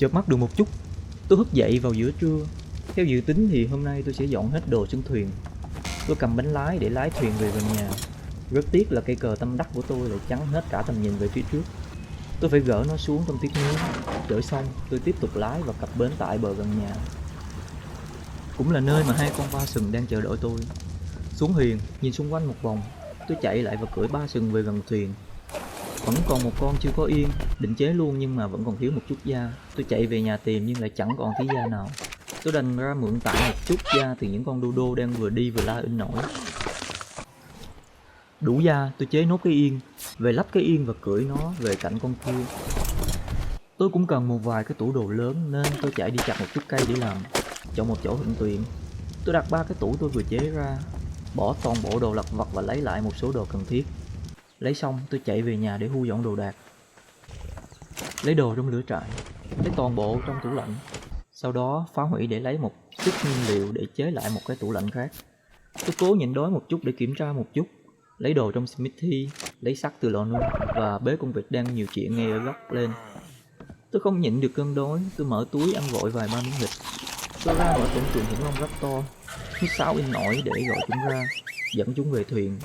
Chợp mắt được một chút, tôi thức dậy vào giữa trưa. Theo dự tính thì hôm nay tôi sẽ dọn hết đồ xuống thuyền. Tôi cầm bánh lái để lái thuyền về gần nhà. Rất tiếc là cây cờ tâm đắc của tôi lại chắn hết cả tầm nhìn về phía trước. Tôi phải gỡ nó xuống trong tiếc nuối. Gỡ xong, tôi tiếp tục lái và cập bến tại bờ gần nhà. Cũng là nơi mà hai con ba sừng đang chờ đợi tôi. Xuống thuyền, nhìn xung quanh một vòng, tôi chạy lại và cưỡi ba sừng về gần thuyền. Vẫn còn một con chưa có yên, định chế luôn nhưng mà vẫn còn thiếu một chút da. Tôi chạy về nhà tìm nhưng lại chẳng còn tí da nào. Tôi đành ra mượn tạm một chút da từ những con đô đô đang vừa đi vừa la in nổi. Đủ da, tôi chế nốt cái yên, về lắp cái yên và cưỡi nó về cạnh con kia. Tôi cũng cần một vài cái tủ đồ lớn nên tôi chạy đi chặt một chút cây để làm. Chọn một chỗ thuận tiện, tôi đặt ba cái tủ tôi vừa chế ra, bỏ toàn bộ đồ lặt vặt và lấy lại một số đồ cần thiết. Lấy xong, tôi chạy về nhà để thu dọn đồ đạc. Lấy đồ trong lửa trại, lấy toàn bộ trong tủ lạnh. Sau đó phá hủy để lấy một chút nguyên liệu để chế lại một cái tủ lạnh khác. Tôi cố nhịn đói một chút để kiểm tra một chút. Lấy đồ trong smithy, lấy sắt từ lò nung và bế con vịt đang nhiều chuyện ngay ở góc lên. Tôi không nhịn được cơn đói, tôi mở túi ăn vội vài ba miếng thịt. Tôi ra mở cổng chuồng khủng long rất to, hít sáo in nổi để gọi chúng ra, dẫn chúng về thuyền.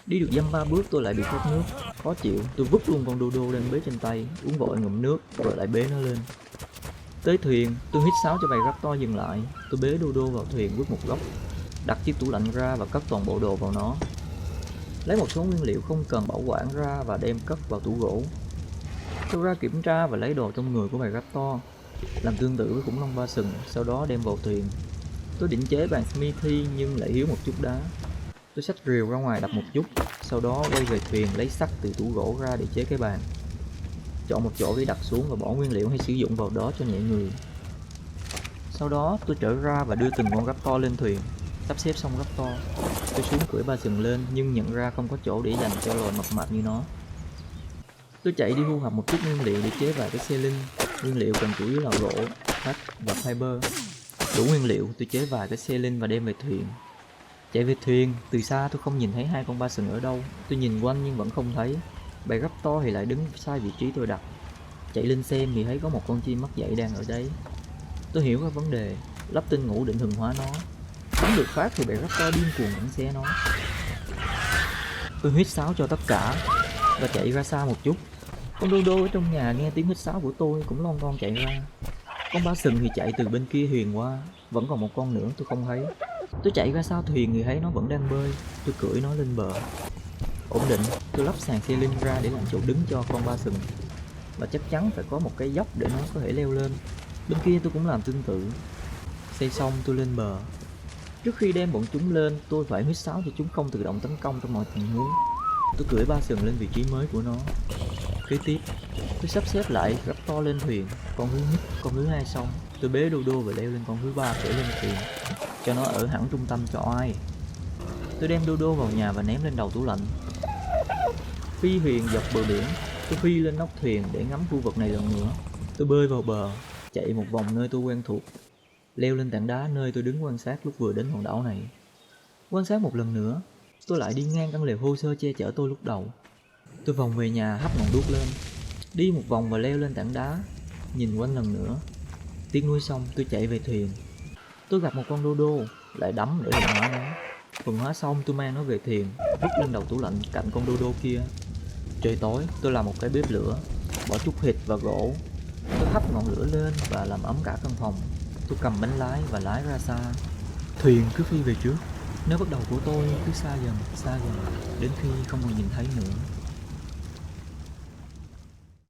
Đi được dăm ba bước tôi lại bị khát nước, khó chịu, tôi vứt luôn con đô đô đang bế trên tay, uống vội ngụm nước rồi lại bế nó lên. Tới thuyền, tôi hít sáo cho bầy raptor dừng lại, tôi bế đô đô vào thuyền vứt một góc, đặt chiếc tủ lạnh ra và cất toàn bộ đồ vào nó. Lấy một số nguyên liệu không cần bảo quản ra và đem cất vào tủ gỗ. Tôi ra kiểm tra và lấy đồ trong người của bầy raptor, làm tương tự với khủng long ba sừng, sau đó đem vào thuyền. Tôi định chế bàn smithy nhưng lại thiếu một chút đá. Tôi xách rìu ra ngoài đập một chút, sau đó quay về thuyền lấy sắt từ tủ gỗ ra để chế cái bàn. Chọn một chỗ để đặt xuống và bỏ nguyên liệu hay sử dụng vào đó cho nhẹ người. Sau đó tôi trở ra và đưa từng con raptor lên thuyền, sắp xếp xong raptor. Tôi xuống cưỡi ba sừng lên nhưng nhận ra không có chỗ để dành cho loài mập mạp như nó. Tôi chạy đi thu thập một chút nguyên liệu để chế vài cái xe linh. Nguyên liệu cần chủ yếu là gỗ, sắt và fiber. Đủ nguyên liệu, tôi chế vài cái xe linh và đem về thuyền. Chạy về thuyền, từ xa tôi không nhìn thấy hai con ba sừng ở đâu. Tôi nhìn quanh nhưng vẫn không thấy. Bầy raptor thì lại đứng sai vị trí tôi đặt. Chạy lên xem thì thấy có một con chim mất dạy đang ở đấy. Tôi hiểu ra vấn đề, lắp tinh ngủ định thường hóa nó. Bắn được phát thì bầy raptor điên cuồng bắn xé nó. Tôi huýt sáo cho tất cả và chạy ra xa một chút. Con đô đô ở trong nhà nghe tiếng huýt sáo của tôi cũng lon ton chạy ra. Con ba sừng thì chạy từ bên kia thuyền qua, vẫn còn một con nữa tôi không thấy. Tôi chạy ra sau thuyền thì thấy nó vẫn đang bơi. Tôi cưỡi nó lên bờ. Ổn định, tôi lắp sàn xe linh ra để làm chỗ đứng cho con ba sừng. Và chắc chắn phải có một cái dốc để nó có thể leo lên. Bên kia tôi cũng làm tương tự. Xây xong tôi lên bờ. Trước khi đem bọn chúng lên, tôi phải huýt sáo cho chúng không tự động tấn công trong mọi tình huống. Tôi cưỡi ba sừng lên vị trí mới của nó. Kế tiếp, tôi sắp xếp lại raptor lên thuyền. Con thứ nhất, con thứ hai xong, tôi bế đô đô và leo lên con thứ ba cưỡi lên thuyền, cho nó ở hẳn trung tâm cho ai. Tôi đem đô đô vào nhà và ném lên đầu tủ lạnh. Phi thuyền dọc bờ biển, tôi phi lên nóc thuyền để ngắm khu vực này lần nữa. Tôi bơi vào bờ, chạy một vòng nơi tôi quen thuộc, leo lên tảng đá nơi tôi đứng quan sát lúc vừa đến hòn đảo này. Quan sát một lần nữa, tôi lại đi ngang căn lều thô sơ che chở tôi lúc đầu. Tôi vòng về nhà hắt ngọn đuốc lên, đi một vòng và leo lên tảng đá, nhìn quanh lần nữa. Tiếng nuôi xong tôi chạy về thuyền. Tôi gặp một con đô đô, lại đấm để thuần hóa nó. Thuần hóa xong tôi mang nó về thuyền, vứt lên đầu tủ lạnh cạnh con đô đô kia. Trời tối, tôi làm một cái bếp lửa, bỏ chút thịt và gỗ. Tôi thắp ngọn lửa lên và làm ấm cả căn phòng. Tôi cầm bánh lái và lái ra xa. Thuyền cứ phi về trước. Nơi bắt đầu của tôi cứ xa dần, đến khi không còn nhìn thấy nữa.